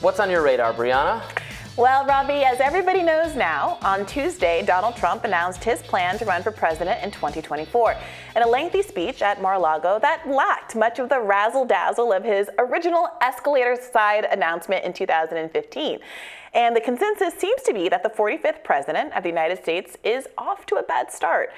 What's on your radar, Briahna? Well, Robbie, as everybody knows now, on Tuesday, Donald Trump announced his plan to run for president in 2024 in a lengthy speech at Mar-a-Lago that lacked much of the razzle-dazzle of his original escalator-side announcement in 2015. And the consensus seems to be that the 45th president of the United States is off to a bad start,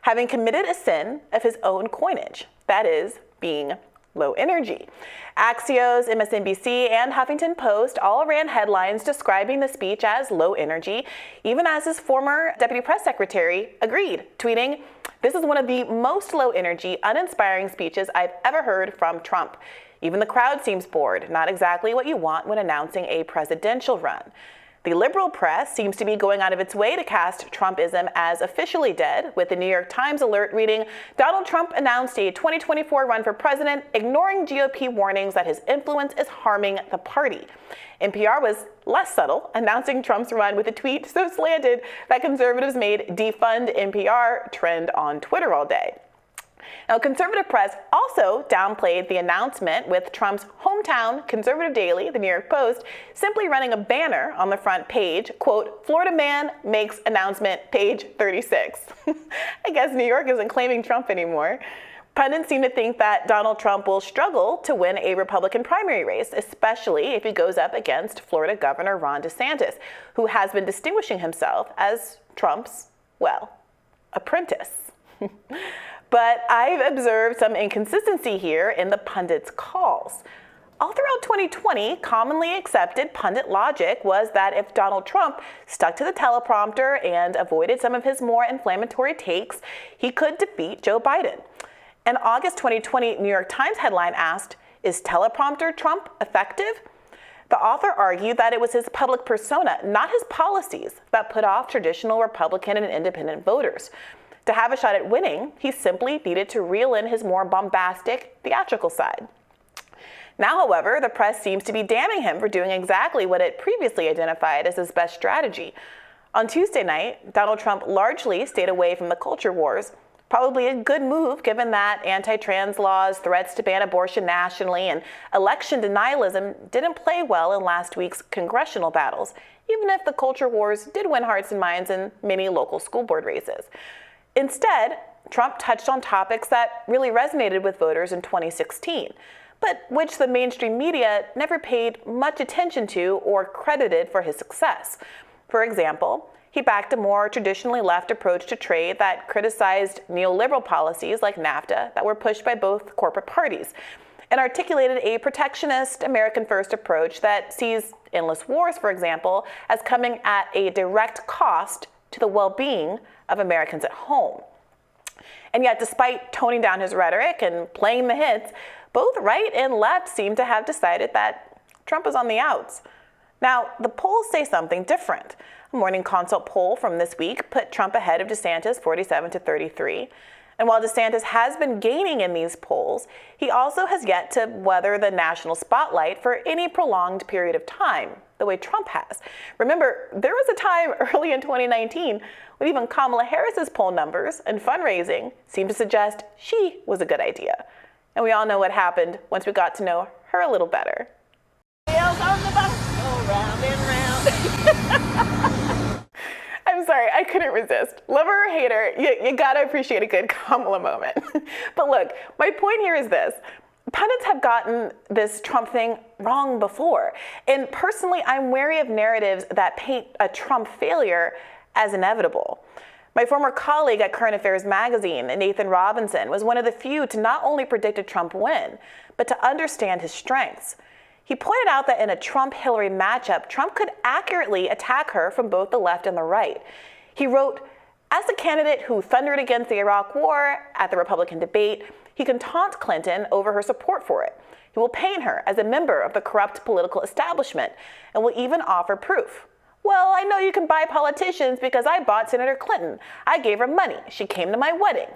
having committed a sin of his own coinage, that is, being low energy. Axios, MSNBC, and Huffington Post all ran headlines describing the speech as low energy, even as his former deputy press secretary agreed, tweeting, "This is one of the most low energy, uninspiring speeches I've ever heard from Trump. Even the crowd seems bored, not exactly what you want when announcing a presidential run." The liberal press seems to be going out of its way to cast Trumpism as officially dead, with the New York Times alert reading, "Donald Trump announced a 2024 run for president, ignoring GOP warnings that his influence is harming the party." NPR was less subtle, announcing Trump's run with a tweet so slanted that conservatives made defund NPR trend on Twitter all day. Now, conservative press also downplayed the announcement, with Trump's hometown conservative daily, the New York Post, simply running a banner on the front page, quote, "Florida man makes announcement, page 36. I guess New York isn't claiming Trump anymore. Pundits seem to think that Donald Trump will struggle to win a Republican primary race, especially if he goes up against Florida Governor Ron DeSantis, who has been distinguishing himself as Trump's, well, apprentice. But I've observed some inconsistency here in the pundits' calls. All throughout 2020, commonly accepted pundit logic was that if Donald Trump stuck to the teleprompter and avoided some of his more inflammatory takes, he could defeat Joe Biden. An August 2020 New York Times headline asked, "Is teleprompter Trump effective?" The author argued that it was his public persona, not his policies, that put off traditional Republican and independent voters. To have a shot at winning, he simply needed to reel in his more bombastic, theatrical side. Now, however, the press seems to be damning him for doing exactly what it previously identified as his best strategy. On Tuesday night, Donald Trump largely stayed away from the culture wars, probably a good move given that anti-trans laws, threats to ban abortion nationally, and election denialism didn't play well in last week's congressional battles, even if the culture wars did win hearts and minds in many local school board races. Instead, Trump touched on topics that really resonated with voters in 2016, but which the mainstream media never paid much attention to or credited for his success. For example, he backed a more traditionally left approach to trade that criticized neoliberal policies like NAFTA that were pushed by both corporate parties, and articulated a protectionist, American-first approach that sees endless wars, for example, as coming at a direct cost to the well-being of Americans at home. And yet, despite toning down his rhetoric and playing the hits, both right and left seem to have decided that Trump is on the outs. Now, the polls say something different. A Morning Consult poll from this week put Trump ahead of DeSantis 47-33. And while DeSantis has been gaining in these polls, he also has yet to weather the national spotlight for any prolonged period of time, the way Trump has. Remember, there was a time early in 2019 when even Kamala Harris's poll numbers and fundraising seemed to suggest she was a good idea. And we all know what happened once we got to know her a little better. I'm sorry, I couldn't resist. Lover or hater, you gotta appreciate a good Kamala moment. But look, my point here is this. Pundits have gotten this Trump thing wrong before. And personally, I'm wary of narratives that paint a Trump failure as inevitable. My former colleague at Current Affairs magazine, Nathan Robinson, was one of the few to not only predict a Trump win, but to understand his strengths. He pointed out that in a Trump-Hillary matchup, Trump could accurately attack her from both the left and the right. He wrote, "As the candidate who thundered against the Iraq War at the Republican debate, he can taunt Clinton over her support for it. He will paint her as a member of the corrupt political establishment and will even offer proof. Well, I know you can buy politicians because I bought Senator Clinton. I gave her money. She came to my wedding."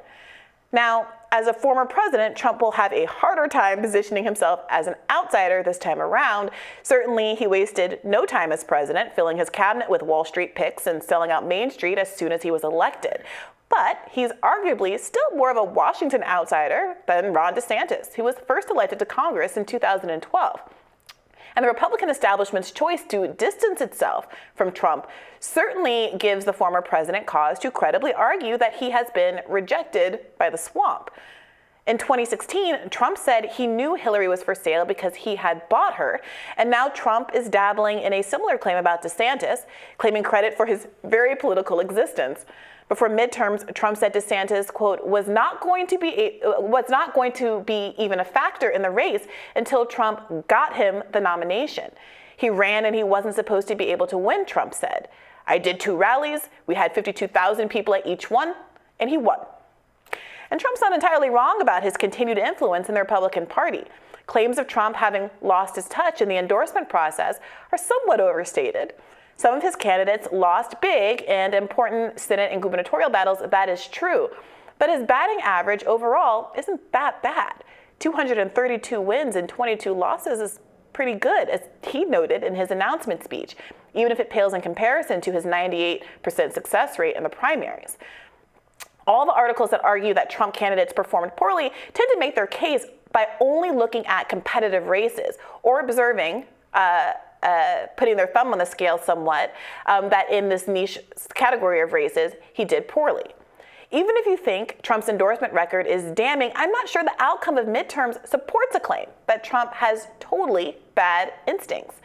Now, as a former president, Trump will have a harder time positioning himself as an outsider this time around. Certainly, he wasted no time as president, filling his cabinet with Wall Street picks and selling out Main Street as soon as he was elected. But he's arguably still more of a Washington outsider than Ron DeSantis, who was first elected to Congress in 2012. And the Republican establishment's choice to distance itself from Trump certainly gives the former president cause to credibly argue that he has been rejected by the swamp. In 2016, Trump said he knew Hillary was for sale because he had bought her, and now Trump is dabbling in a similar claim about DeSantis, claiming credit for his very political existence. Before midterms, Trump said DeSantis, quote, was not going to be even a factor in the race until Trump got him the nomination. He ran and he wasn't supposed to be able to win, Trump said. I did 2 rallies, we had 52,000 people at each one, and he won. And Trump's not entirely wrong about his continued influence in the Republican Party. Claims of Trump having lost his touch in the endorsement process are somewhat overstated. Some of his candidates lost big and important Senate and gubernatorial battles, that is true. But his batting average overall isn't that bad. 232 wins and 22 losses is pretty good, as he noted in his announcement speech, even if it pales in comparison to his 98% success rate in the primaries. All the articles that argue that Trump candidates performed poorly tend to make their case by only looking at competitive races or observing, putting their thumb on the scale somewhat, that in this niche category of races, he did poorly. Even if you think Trump's endorsement record is damning, I'm not sure the outcome of midterms supports a claim that Trump has totally bad instincts.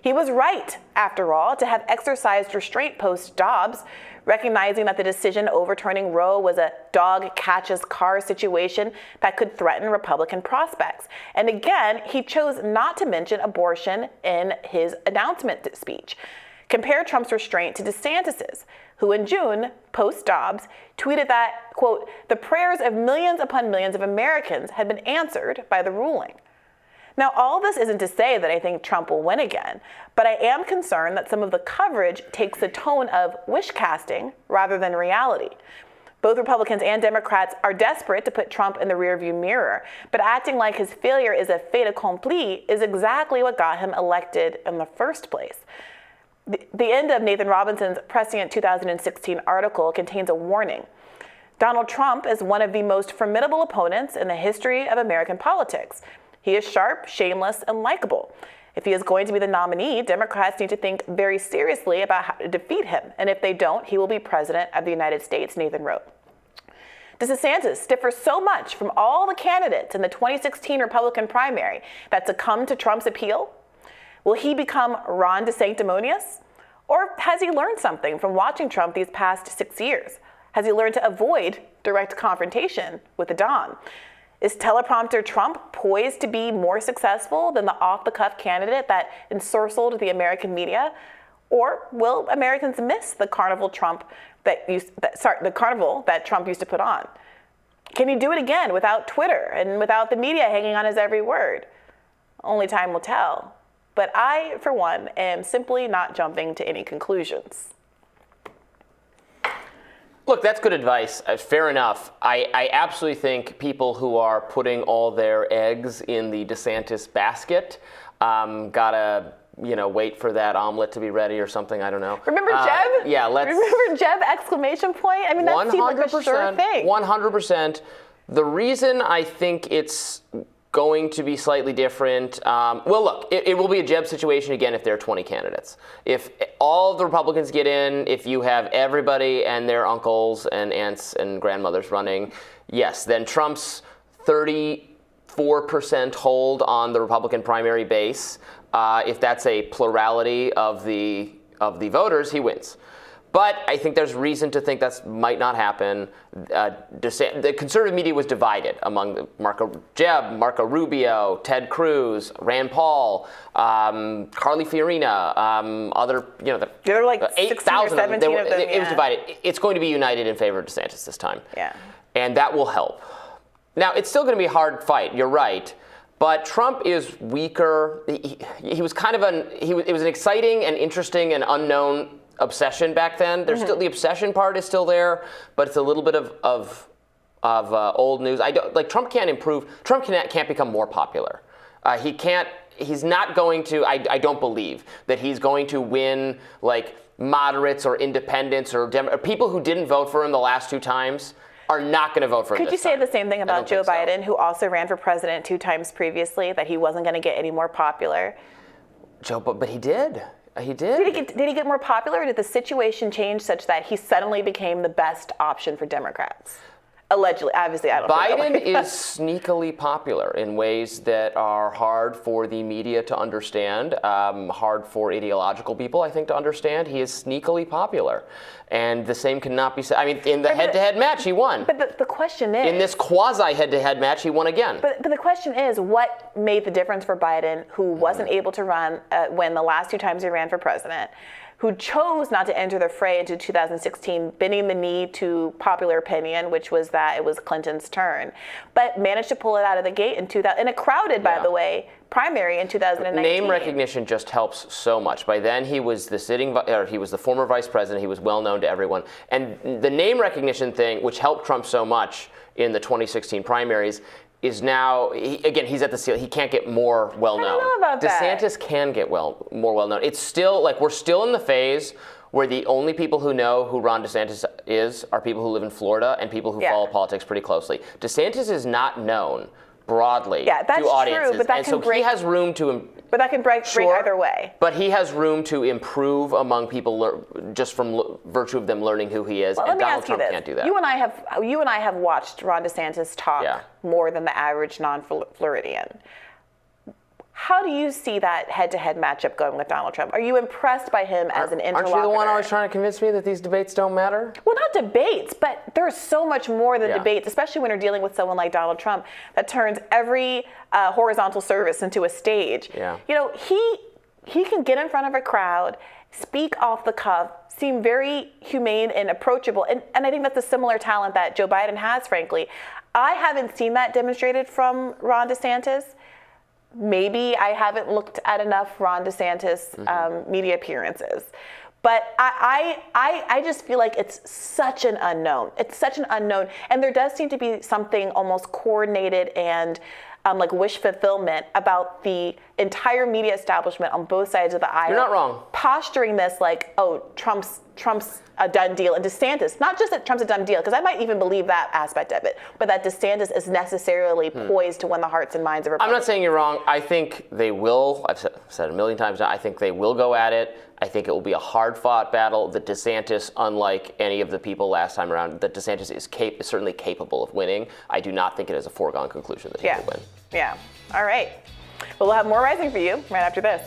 He was right, after all, to have exercised restraint post-Dobbs, recognizing that the decision overturning Roe was a dog catches car situation that could threaten Republican prospects. And again, he chose not to mention abortion in his announcement speech. Compare Trump's restraint to DeSantis's, who in June, post-Dobbs, tweeted that, quote, the prayers of millions upon millions of Americans had been answered by the ruling. Now, all this isn't to say that I think Trump will win again, but I am concerned that some of the coverage takes the tone of wish casting rather than reality. Both Republicans and Democrats are desperate to put Trump in the rearview mirror, but acting like his failure is a fait accompli is exactly what got him elected in the first place. The end of Nathan Robinson's prescient 2016 article contains a warning. Donald Trump is one of the most formidable opponents in the history of American politics. He is sharp, shameless, and likable. If he is going to be the nominee, Democrats need to think very seriously about how to defeat him. And if they don't, he will be president of the United States, Nathan wrote. DeSantis differs so much from all the candidates in the 2016 Republican primary that succumbed to Trump's appeal. Will he become Ron DeSanctimonious? Or has he learned something from watching Trump these past 6 years? Has he learned to avoid direct confrontation with the Don? Is teleprompter Trump poised to be more successful than the off-the-cuff candidate that ensorcelled the American media? Or will Americans miss the carnival the carnival that Trump used to put on? Can he do it again without Twitter and without the media hanging on his every word? Only time will tell. But I, for one, am simply not jumping to any conclusions. Look, that's good advice. Fair enough. I absolutely think people who are putting all their eggs in the DeSantis basket gotta, wait for that omelet to be ready or something. I don't know. Remember Jeb? Yeah, let's. Remember Jeb! Exclamation point. I mean, that seemed like a sure thing. 100%. The reason I think it's going to be slightly different. Well, look, it will be a Jeb situation again if there are 20 candidates. If all of the Republicans get in, if you have everybody and their uncles and aunts and grandmothers running, yes, then Trump's 34% hold on the Republican primary base. If that's a plurality of the voters, he wins. But I think there's reason to think that might not happen. The conservative media was divided among Jeb, Marco Rubio, Ted Cruz, Rand Paul, Carly Fiorina, other, there were like 8,000 or 17 of them. It was divided. It's going to be united in favor of DeSantis this time. Yeah. And that will help. Now, it's still going to be a hard fight. You're right. But Trump is weaker. He was kind of it was an exciting and interesting and unknown obsession back then. There's still the obsession part is still there, but it's a little bit of old news. Trump can't improve. Trump can't become more popular. He can't. He's not going to. I don't believe that he's going to win like moderates or independents or people who didn't vote for him the last 2 times are not going to vote for him. Could you say the same thing about Joe Biden, who also ran for president 2 times previously, that he wasn't going to get any more popular? But he did. He did. Did he get more popular, or did the situation change such that he suddenly became the best option for Democrats? Allegedly, obviously, I don't know. Biden is sneakily popular in ways that are hard for the media to understand, hard for ideological people, I think, to understand. He is sneakily popular. And the same cannot be said. I mean, in the head-to-head match, he won. But the question is... In this quasi-head-to-head match, he won again. But the question is, what made the difference for Biden, who wasn't able to run when the last 2 times he ran for president, who chose not to enter the fray into 2016, bending the knee to popular opinion, which was that it was Clinton's turn, but managed to pull it out of the gate in 2000, in a crowded, by the way, primary in 2019. Name recognition just helps so much. By then, he was the former vice president. He was well known to everyone, and the name recognition thing, which helped Trump so much in the 2016 primaries, is now, he's at the ceiling. He can't get more well-known. I don't know about that. DeSantis can get more well-known. It's still, we're still in the phase where the only people who know who Ron DeSantis is are people who live in Florida and people who follow politics pretty closely. DeSantis is not known broadly to audiences. True, but that can break, he has room to... But that can break either way. But he has room to improve among people just from virtue of them learning who he is. Well, and Donald Trump can't do that. You and I have watched Ron DeSantis talk more than the average non-Floridian. How do you see that head-to-head matchup going with Donald Trump? Are you impressed by him as an interlocutor? Aren't you the one always trying to convince me that these debates don't matter? Well, not debates, but there's so much more than debates, especially when you're dealing with someone like Donald Trump that turns every horizontal service into a stage. Yeah. You know, he can get in front of a crowd, speak off the cuff, seem very humane and approachable, and I think that's a similar talent that Joe Biden has, frankly. I haven't seen that demonstrated from Ron DeSantis. Maybe I haven't looked at enough Ron DeSantis media appearances. But I just feel like it's such an unknown. It's such an unknown. And there does seem to be something almost coordinated and like wish fulfillment about the entire media establishment on both sides of the aisle. You're not wrong. Posturing this like, oh, Trump's a done deal. And DeSantis, not just that Trump's a done deal, because I might even believe that aspect of it, but that DeSantis is necessarily poised to win the hearts and minds of Republicans. I'm not saying you're wrong. I think they will. I've said it a million times now. I think they will go at it. I think it will be a hard-fought battle. That DeSantis, unlike any of the people last time around, that DeSantis is certainly capable of winning. I do not think it is a foregone conclusion that he will win. Yeah. All right. Well, we'll have more Rising for you right after this.